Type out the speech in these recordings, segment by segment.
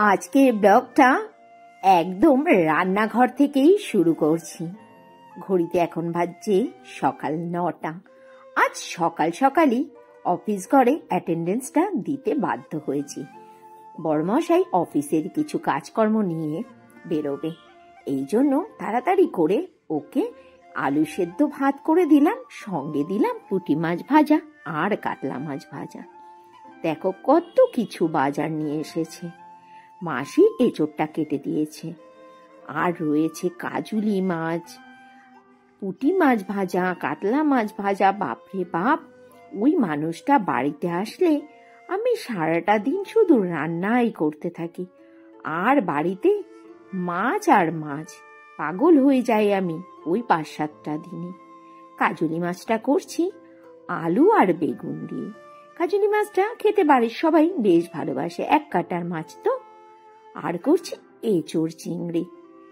আজকের ব্লগটা একদম রান্নাঘর থেকেই শুরু করছি। ঘড়িতে এখন বাজছে সকাল 9টা। আজ সকাল সকালই অফিস ঘরে অ্যাটেন্ডেন্সটা দিতে বাধ্য হয়েছি। বড়মশাই অফিসের কিছু কাজকর্ম নিয়ে বেরোবে, এই জন্য তাড়াতাড়ি করে ওকে আলু সেদ্ধ ভাত করে দিলাম, সঙ্গে দিলাম পুঁটি মাছ ভাজা আর কাতলা মাছ ভাজা। দেখো কত কিছু বাজার নিয়ে এসেছে। মাসি এঁচোড়টা কেটে দিয়েছে, আর রয়েছে কাজুলি মাছ, পুঁটি মাছ ভাজা, কাতলা মাছ ভাজা। বাপরে বাপ, ওই মানুষটা বাড়িতে আসলে আমি সারাটা দিন শুধু রান্নাই করতে থাকি, আর বাড়িতে মাছ আর মাছ, পাগল হয়ে যাই আমি ওই 5-7টা দিনে। কাজুলি মাছটা করছি আলু আর বেগুন দিয়ে। কাজুলি মাছটা খেতে বাড়ির সবাই বেশ ভালোবাসে, এক কাটার মাছ তো। আর করছি এঁচোড় চিংড়ি।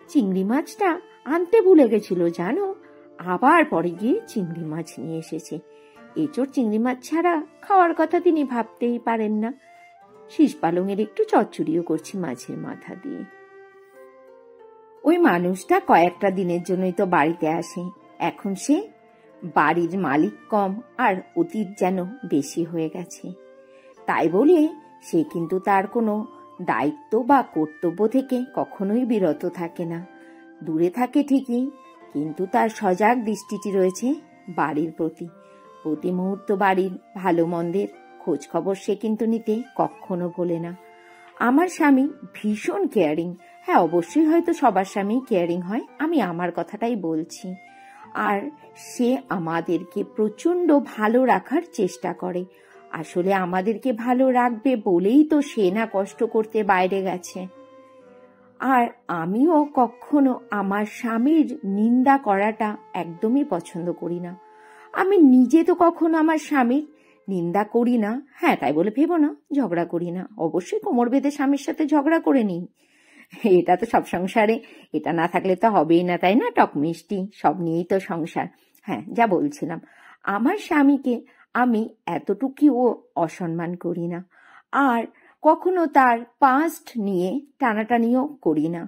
চিংড়ি মাছটা আনতে ভুলে গেছিল জানো, আবার পরে গিয়ে চিংড়ি মাছ নিয়ে এসেছে। এঁচোড় চিংড়ি মাছ ছাড়া খাওয়ার কথা তিনি ভাবতেই পারেন না। শীষ পালংয়ের একটু চচ্চড়িও করছি মাছের মাথা দিয়ে। ওই মানুষটা কয়েকটা দিনের জন্যই তো বাড়িতে আসে, এখন সে বাড়ির মালিক কম আর অতীত যেন বেশি হয়ে গেছে। তাই বলে সে কিন্তু তার কোনো দায়িত্ব বা কর্তব্য থেকে কখনোই বিরত থাকে না। দূরে থাকে ঠিকই, কিন্তু তার সজাগ দৃষ্টিটি রয়েছে বাড়ির প্রতি। প্রতি মুহূর্ত বাড়ির ভালো মন্দের খোঁজ খবর সে কিন্তু নিতে কখনো ভোলে না। আমার স্বামী ভীষণ কেয়ারিং। হ্যাঁ, অবশ্যই হয়তো সবার স্বামী কেয়ারিং হয়, আমি আমার কথাটাই বলছি। আর সে আমাদেরকে প্রচন্ড ভালো রাখার চেষ্টা করে। আসলে আমাদেরকে ভালো রাখবে বলেই তো সে না কষ্ট করতে বাইরে গেছে। আর আমিও কখনো আমার স্বামীর নিন্দা করাটা একদমই পছন্দ করি না। আমি নিজে তো কখনো আমার স্বামীর নিন্দা করি না। হ্যাঁ, তাই বলে ভেবো না ঝগড়া করি না। অবশ্যই কোমর বেঁধে স্বামীর সাথে ঝগড়া করে নিই, এটা তো সব সংসারে, এটা না থাকলে তো হবেই না, তাই না? টক মিষ্টি সব নিয়েই তো সংসার। হ্যাঁ, যা বলছিলাম, আমার স্বামীকে আমি এতটুকুও অসম্মান করি না, আর কখনো তার পাস্ট নিয়ে টানাটানিও করি না।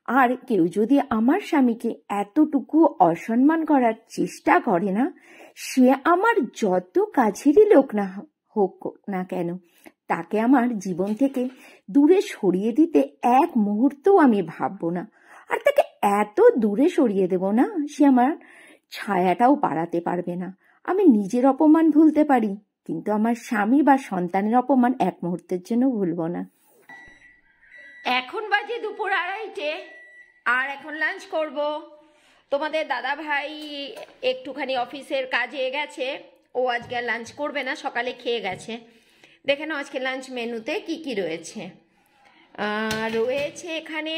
আর কেউ যদি আমার স্বামীকে এতটুকু অসম্মান করার চেষ্টা করে না, সে আমার যত কাছেরই লোক না হোক না কেন, তাকে আমার জীবন থেকে দূরে সরিয়ে দিতে এক মুহূর্তও আমি ভাববো না। আর তাকে এত দূরে সরিয়ে দেব না, সে আমার ছায়াটাও বাড়াতে পারবে না। আমি নিজের অপমান ভুলতে পারি, কিন্তু আমার স্বামী বা সন্তানের অপমান এক মুহূর্তের জন্য ভুলবো না। এখন বাজে দুপুর 2:30, আর এখন লাঞ্চ করব। তোমাদের দাদা ভাই একটুখানি অফিসের কাজে গেছে, ও আজকে লাঞ্চ করবে না, সকালে খেয়ে গেছে। দেখে নাও আজকে লাঞ্চ মেনুতে কি কি রয়েছে। রয়েছে এখানে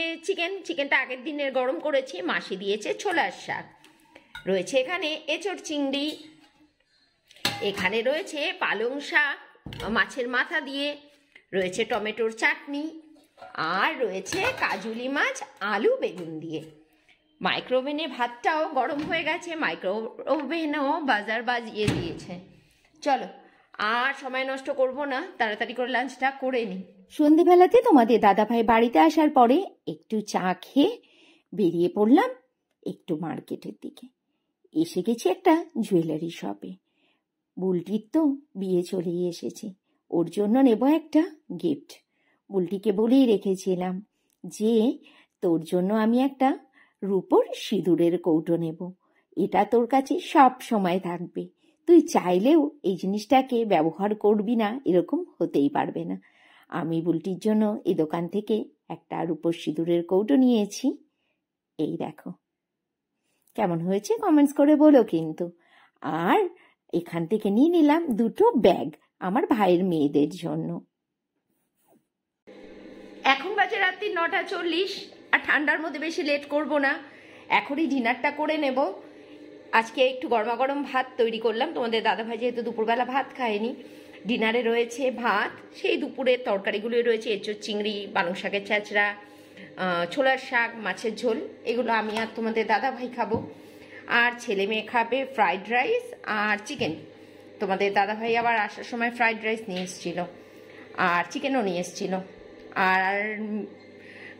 চিকেনটা আগের দিনের গরম করেছি, মাসি দিয়েছে ছোলার শাক। রয়েছে এখানে এঁচোড় চিংড়ি, এখানে রয়েছে পালং শাক মাছের মাথা দিয়ে, রয়েছে টমেটোর চাটনি, আর রয়েছে কাজুলি মাছ আলু বেগুন দিয়ে। মাইক্রোওভেনে ভাতটাও গরম হয়ে গেছে, মাইক্রোওভেনও বাজার বাজিয়ে দিয়েছে। চলো আর সময় নষ্ট করব না, তাড়াতাড়ি করে লাঞ্চটা করে নিই। সন্ধেবেলাতে তোমাদের দাদাভাই বাড়িতে আসার পরে একটু চা খেয়ে বেরিয়ে পড়লাম একটু মার্কেটের দিকে। এসে গেছি একটা জুয়েলারি শপে। বুলটির তো বিয়ে চলেই এসেছে, ওর জন্য নেব একটা গিফট। বুলটিকে বলেই রেখেছিলাম যে তোর জন্য আমি একটা রূপোর সিঁদুরের কৌটো নেব, এটা তোর কাছে সব সময় থাকবে। তুই চাইলেও এই জিনিসটাকে ব্যবহার করবি না এরকম হতেই পারবে না। আমি বুলটির জন্য এই দোকান থেকে একটা রূপোর সিঁদুরের কৌটো নিয়েছি। এই দেখো, কেমন হয়েছে কমেন্টস করে বলো কিন্তু। আর এখান থেকে নিয়ে নিলাম 2টো ব্যাগ আমার ভাইয়ের মেয়েদের জন্য। এখন বাজে রাত্রি 9:40, আর ঠান্ডার মধ্যে বেশি লেট করব না, এখনই ডিনারটা করে নেব। আজকে একটু গরমা গরম ভাত তৈরি করলাম, তোমাদের দাদাভাই যেহেতু দুপুরবেলা ভাত খায়নি। ডিনারে রয়েছে ভাত, সেই দুপুরের তরকারিগুলো রয়েছে এঁচোড় চিংড়ি, পালং শাকের ছ্যাঁচড়া, ছোলার শাক, মাছের ঝোল। এগুলো আমি আর তোমাদের দাদাভাই খাবো, আর ছেলে মেয়ে খাবে ফ্রাইড রাইস আর চিকেন। তোমাদের দাদাভাই আবার আসার সময় ফ্রাইড রাইস নিয়ে এসেছিল আর চিকেনও নিয়ে এসেছিল। আর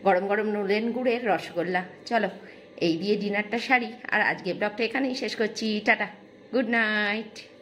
গরম গরম নলেন গুড়ের রসগোল্লা। চলো এই দিয়ে ডিনারটা সারি, আর আজকে ব্লগটা এখানেই শেষ করছি। Tata, good night.